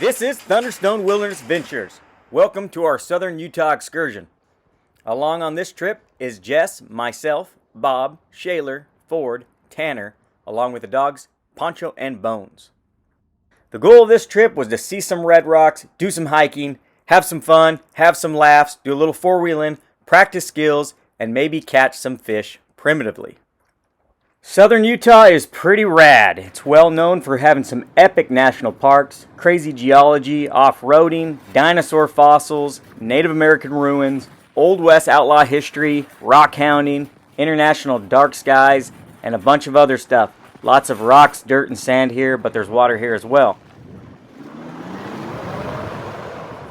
This is Thunderstone Wilderness Ventures. Welcome to our southern Utah excursion. Along on this trip is Jess, myself, Bob, Shaler, Ford, Tanner, along with the dogs Poncho and Bones. The goal of this trip was to see some red rocks, do some hiking, have some fun, have some laughs, do a little four-wheeling, practice skills, and maybe catch some fish primitively. Southern Utah is pretty rad. It's well known for having some epic national parks, crazy geology, off-roading, dinosaur fossils, Native American ruins, Old West outlaw history, rock hounding, international dark skies, and a bunch of other stuff. Lots of rocks, dirt, and sand here, but there's water here as well.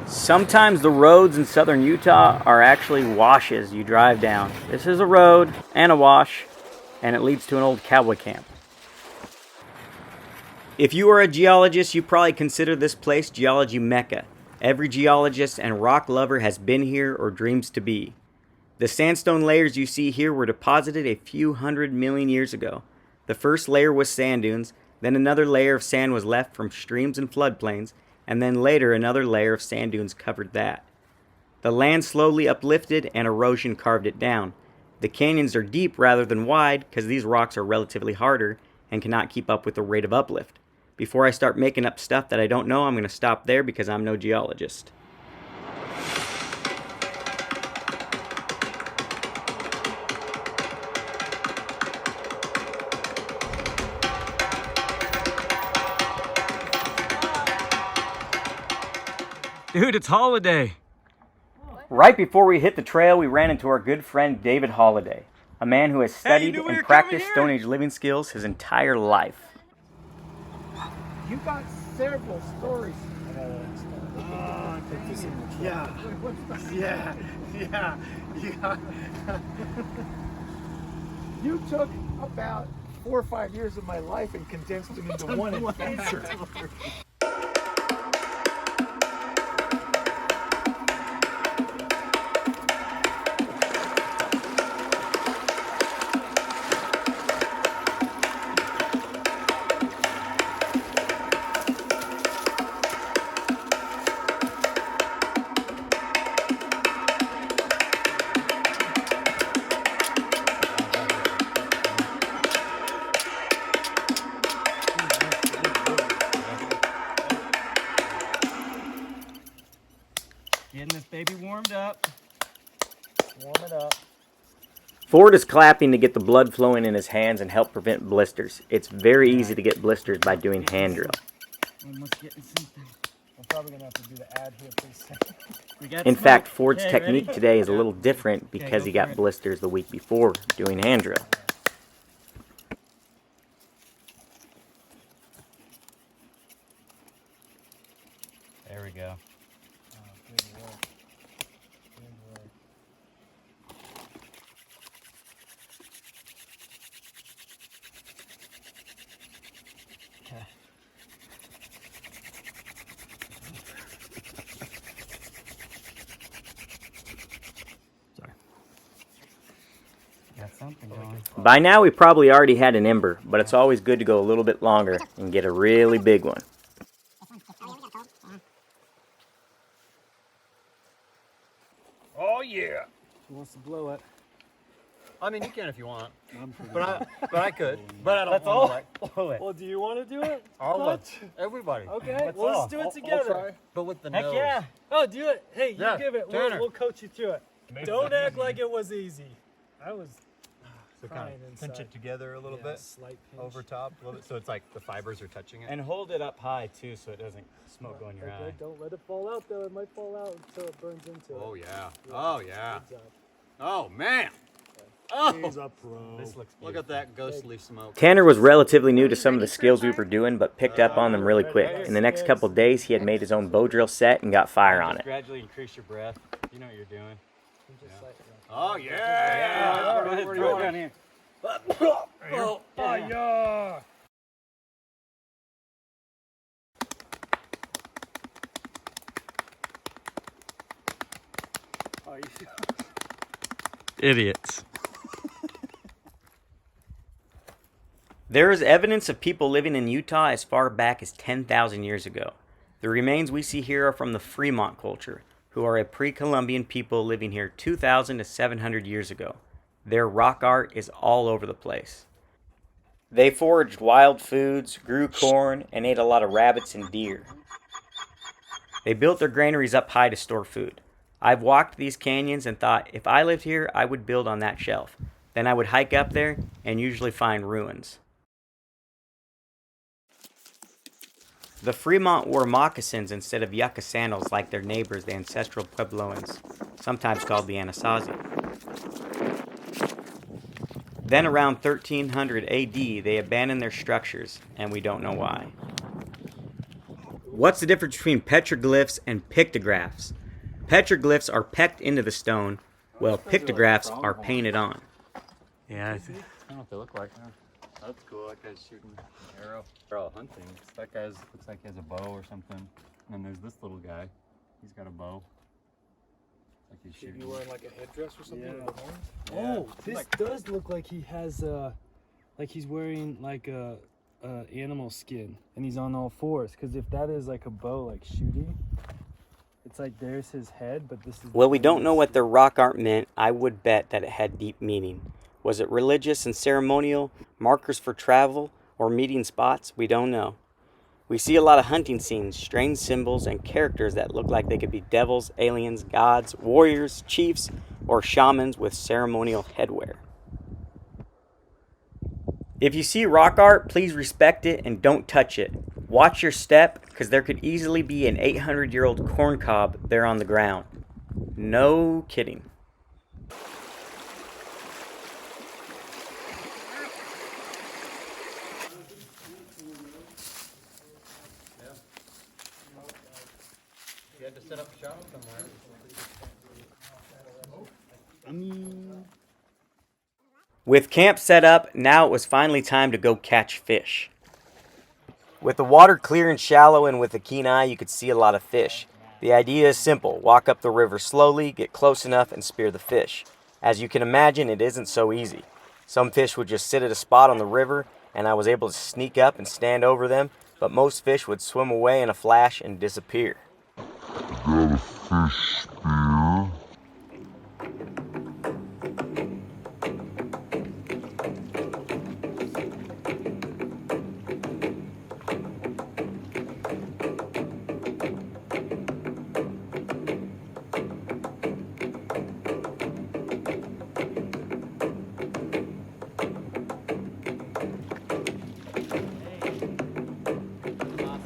Sometimes the roads in southern Utah are actually washes you drive down. This is a road and a wash, and it leads to an old cowboy camp. If you are a geologist, you probably consider this place Geology Mecca. Every geologist and rock lover has been here or dreams to be. The sandstone layers you see here were deposited a few 100 million years ago. The first layer was sand dunes, then another layer of sand was left from streams and floodplains, and then later another layer of sand dunes covered that. The land slowly uplifted and erosion carved it down. The canyons are deep rather than wide because these rocks are relatively harder and cannot keep up with the rate of uplift. Before I start making up stuff that I don't know, I'm going to stop there because I'm no geologist. Dude, it's Holiday. Right before we hit the trail, we ran into our good friend David Holiday, a man who has studied and practiced Stone Age living skills his entire life. You got several stories. Yeah. You took about 4 or 5 years of my life and condensed them into one adventure. Getting this baby warmed up. Warm it up. Ford is clapping to get the blood flowing in his hands and help prevent blisters. It's very easy to get blisters by doing hand drill. Almost getting something. I'm probably gonna have to do the ad here pretty soon. In fact, Ford's technique today is a little different because he got blisters the week before doing hand drill. There we go. Good work. Good work. Okay. Sorry. Got something going. By now we probably already had an ember, but it's always good to go a little bit longer and get a really big one. Oh yeah. Who wants to blow it? I mean, you can if you want, I'm pretty but I could. But I don't That's want all? to like blow it. Well, do you want to do it? I'll What? let everybody. Okay, Let's well, all. let's do it I'll together. try. But with the Heck nose. yeah. Oh, do it. Hey, you Yeah, give it. Tanner. We'll coach you through it. Don't act like it was easy. I was So crying kind of inside. pinch it together a little Yeah, bit slight pinch. over top, a little bit, so it's like the fibers are touching it. And hold it up high too so it doesn't smoke go in your Okay, eye. don't let it fall out though. It might fall out until it burns into Oh it. yeah. Oh yeah. Good job. Oh man. Oh, He's a pro. This looks look at that ghostly smoke. Tanner was relatively new to some of the skills we were doing, but picked up on them really quick. In the next couple of days, he had made his own bow drill set and got fire on it. Gradually increase your breath. You know what you're doing. Oh yeah. Go ahead, throw it down here. Oh yeah. Oh, you Idiots. There is evidence of people living in Utah as far back as 10,000 years ago. The remains we see here are from the Fremont culture, who are a pre-Columbian people living here 2,000 to 700 years ago. Their rock art is all over the place. They foraged wild foods, grew corn, and ate a lot of rabbits and deer. They built their granaries up high to store food. I've walked these canyons and thought if I lived here, I would build on that shelf. Then I would hike up there and usually find ruins. The Fremont wore moccasins instead of yucca sandals like their neighbors, the ancestral Puebloans, sometimes called the Anasazi. Then around 1300 AD, they abandoned their structures, and we don't know why. What's the difference between petroglyphs and pictographs? Petroglyphs are pecked into the stone, while pictographs are painted on. Yeah, I don't know what they look like. That's cool. That guy's shooting an arrow. They're all hunting. That guy looks like he has a bow or something. And then there's this little guy. He's got a bow. Like he's shooting. Maybe wearing like a headdress or something? Yeah. With the horns? Yeah. Oh, this does look like he has like he's wearing like a animal skin and he's on all fours. Because if that is like a bow, like shooting, it's like there's his head, but this is. Well, we don't know what their rock art meant. I would bet that it had deep meaning. Was it religious and ceremonial, markers for travel, or meeting spots? We don't know. We see a lot of hunting scenes, strange symbols, and characters that look like they could be devils, aliens, gods, warriors, chiefs, or shamans with ceremonial headwear. If you see rock art, please respect it and don't touch it. Watch your step, because there could easily be an 800-year-old corn cob there on the ground. No kidding. You had to set up shop somewhere. With camp set up, now it was finally time to go catch fish. With the water clear and shallow and with a keen eye, you could see a lot of fish. The idea is simple. Walk up the river slowly, get close enough, and spear the fish. As you can imagine, it isn't so easy. Some fish would just sit at a spot on the river, and I was able to sneak up and stand over them, but most fish would swim away in a flash and disappear. Got a fish spear.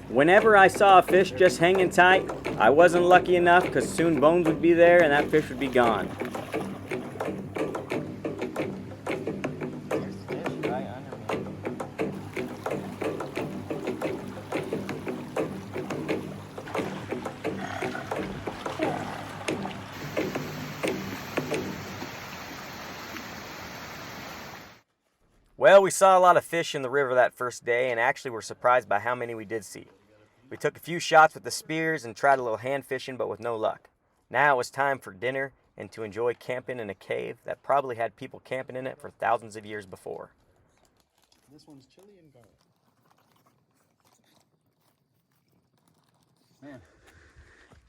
Whenever I saw a fish just hanging tight, I wasn't lucky enough because soon Bones would be there and that fish would be gone. Well, we saw a lot of fish in the river that first day and actually were surprised by how many we did see. We took a few shots with the spears and tried a little hand fishing, but with no luck. Now it was time for dinner and to enjoy camping in a cave that probably had people camping in it for thousands of years before. This one's chili and garlic. Man,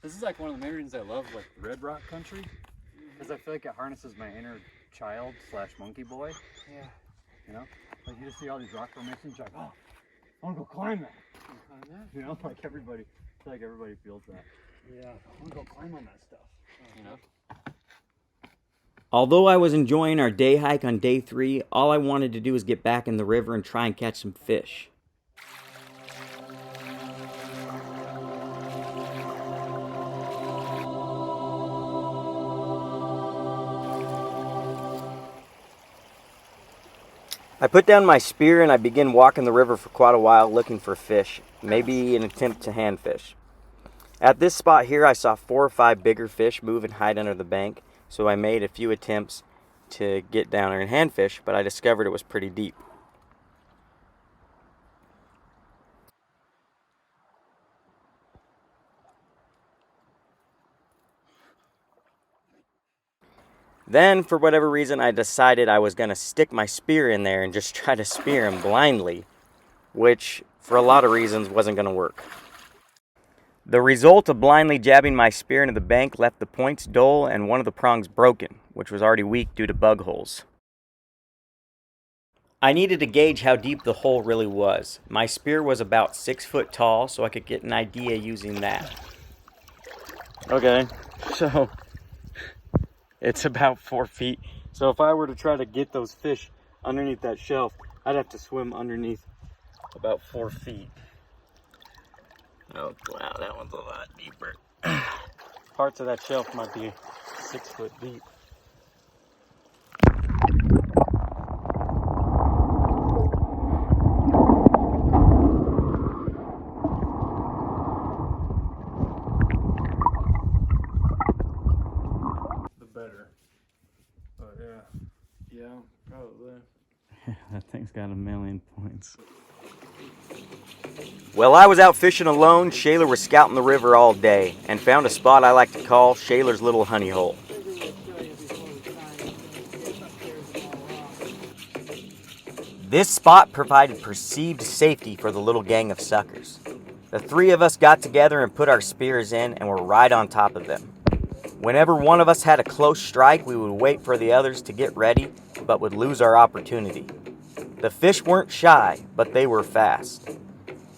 this is like one of the main reasons I love like Red Rock country, because I feel like it harnesses my inner child / monkey boy. Yeah. You know, like you just see all these rock formations, you're like, oh, I want to go climb that. You know, like everybody, I feel like everybody feels that. Yeah, I want to go climb on that stuff. You know. Although I was enjoying our day hike on day 3, all I wanted to do was get back in the river and try and catch some fish. I put down my spear and I began walking the river for quite a while looking for fish, maybe an attempt to hand fish. At this spot here I saw 4 or 5 bigger fish move and hide under the bank, so I made a few attempts to get down there and hand fish, but I discovered it was pretty deep. Then, for whatever reason, I decided I was going to stick my spear in there and just try to spear him blindly, which, for a lot of reasons, wasn't going to work. The result of blindly jabbing my spear into the bank left the points dull and one of the prongs broken, which was already weak due to bug holes. I needed to gauge how deep the hole really was. My spear was about 6 foot tall, so I could get an idea using that. Okay, so it's about 4 feet. So if I were to try to get those fish underneath that shelf, I'd have to swim underneath about 4 feet. Oh wow, that one's a lot deeper. Parts of that shelf might be 6 foot deep. The better. But yeah, probably. That thing's got 1,000,000 points. While I was out fishing alone, Shayler was scouting the river all day and found a spot I like to call Shayler's little honey hole. This spot provided perceived safety for the little gang of suckers. The three of us got together and put our spears in and were right on top of them. Whenever one of us had a close strike, we would wait for the others to get ready, but would lose our opportunity. The fish weren't shy, but they were fast.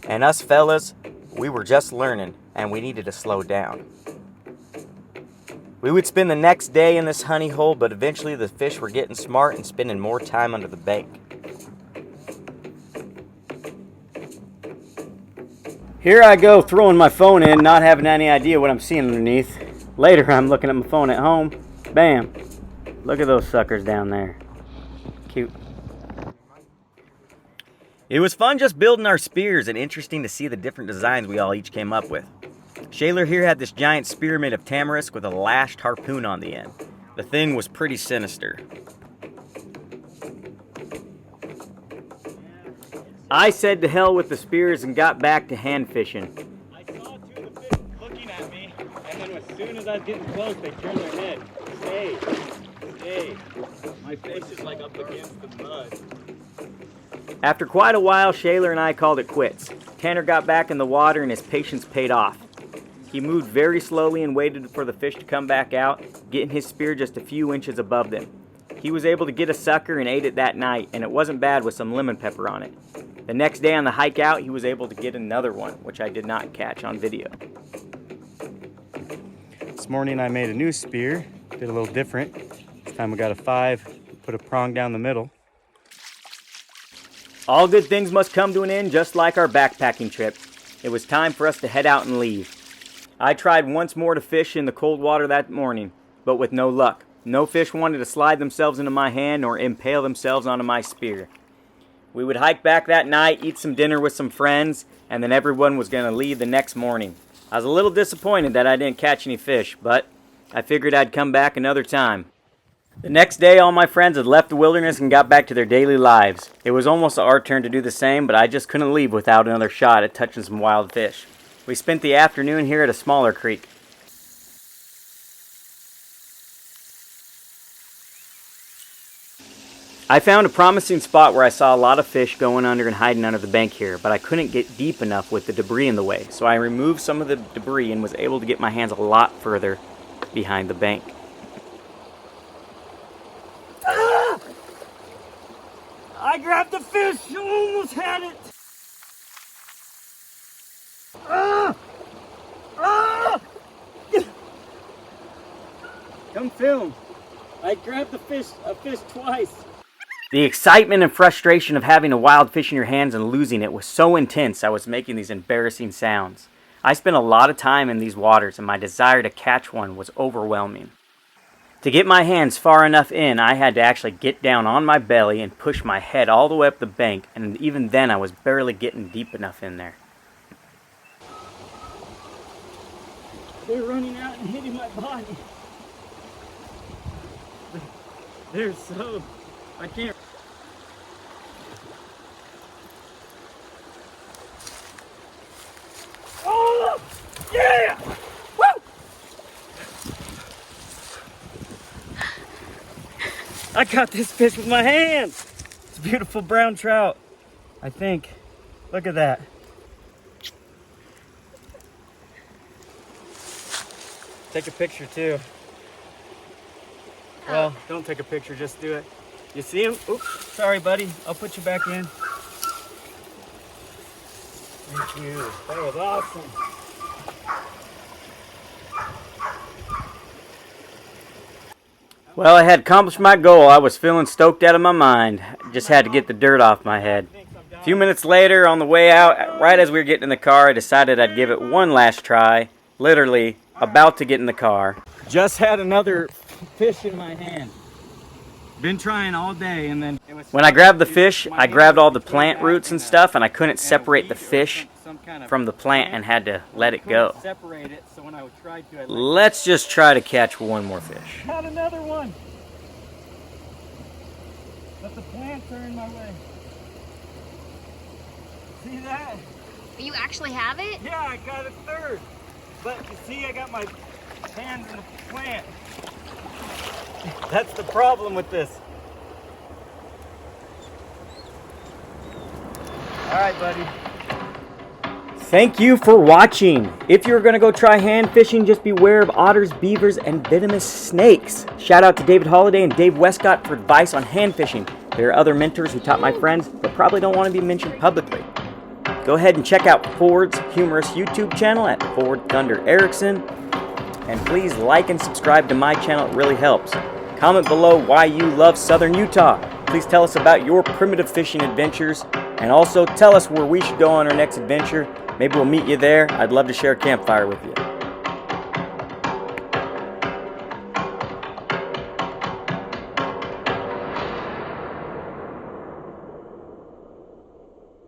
And us fellas, we were just learning, and we needed to slow down. We would spend the next day in this honey hole, but eventually the fish were getting smart and spending more time under the bank. Here I go throwing my phone in, not having any idea what I'm seeing underneath. Later I'm looking at my phone at home. Bam! Look at those suckers down there. Cute. It was fun just building our spears and interesting to see the different designs we all each came up with. Shayler here had this giant spear made of tamarisk with a lashed harpoon on the end. The thing was pretty sinister. I said to hell with the spears and got back to hand fishing. I saw two of the fish looking at me, and then as soon as I was getting close, they turned their head. Stay, stay. My face is like up against the mud. After quite a while, Shayler and I called it quits. Tanner got back in the water and his patience paid off. He moved very slowly and waited for the fish to come back out, getting his spear just a few inches above them. He was able to get a sucker and ate it that night, and it wasn't bad with some lemon pepper on it. The next day on the hike out, he was able to get another one, which I did not catch on video. This morning I made a new spear, did a little different. This time we got a 5, put a prong down the middle. All good things must come to an end, just like our backpacking trip. It was time for us to head out and leave. I tried once more to fish in the cold water that morning, but with no luck. No fish wanted to slide themselves into my hand or impale themselves onto my spear. We would hike back that night, eat some dinner with some friends, and then everyone was going to leave the next morning. I was a little disappointed that I didn't catch any fish, but I figured I'd come back another time. The next day, all my friends had left the wilderness and got back to their daily lives. It was almost our turn to do the same, but I just couldn't leave without another shot at touching some wild fish. We spent the afternoon here at a smaller creek. I found a promising spot where I saw a lot of fish going under and hiding under the bank here, but I couldn't get deep enough with the debris in the way, so I removed some of the debris and was able to get my hands a lot further behind the bank. Ah! I grabbed the fish! You almost had it! Ah! Ah! Come film. I grabbed a fish twice. The excitement and frustration of having a wild fish in your hands and losing it was so intense I was making these embarrassing sounds. I spent a lot of time in these waters and my desire to catch one was overwhelming. To get my hands far enough in, I had to actually get down on my belly and push my head all the way up the bank, and even then I was barely getting deep enough in there. They're running out and hitting my body. They're so... I can't... Oh! Yeah! Woo! I caught this fish with my hands. It's a beautiful brown trout, I think. Look at that. Take a picture too. Well, don't take a picture, just do it. You see him? Oops, sorry buddy. I'll put you back in. Thank you. That was awesome. Well, I had accomplished my goal. I was feeling stoked out of my mind. Just had to get the dirt off my head. A few minutes later, on the way out, right as we were getting in the car, I decided I'd give it one last try. Literally, about to get in the car. Just had another fish in my hand. Been trying all day, and then when I grabbed the fish, I grabbed all the plant roots and stuff, and I couldn't separate the fish from the plant and had to let it go. Let's just try to catch one more fish. Got another one. But the plants are in my way. See that? You actually have it? Yeah, I got a third. But you see, I got my hands in the plant. That's the problem with this. All right, buddy. Thank you for watching. If you're going to go try hand fishing, just beware of otters, beavers, and venomous snakes. Shout out to David Holliday and Dave Westcott for advice on hand fishing. There are other mentors who taught my friends, but probably don't want to be mentioned publicly. Go ahead and check out Ford's humorous YouTube channel at Ford Thunder Erickson. And please like and subscribe to my channel, it really helps. Comment below why you love Southern Utah. Please tell us about your primitive fishing adventures. And also tell us where we should go on our next adventure. Maybe we'll meet you there. I'd love to share a campfire with you.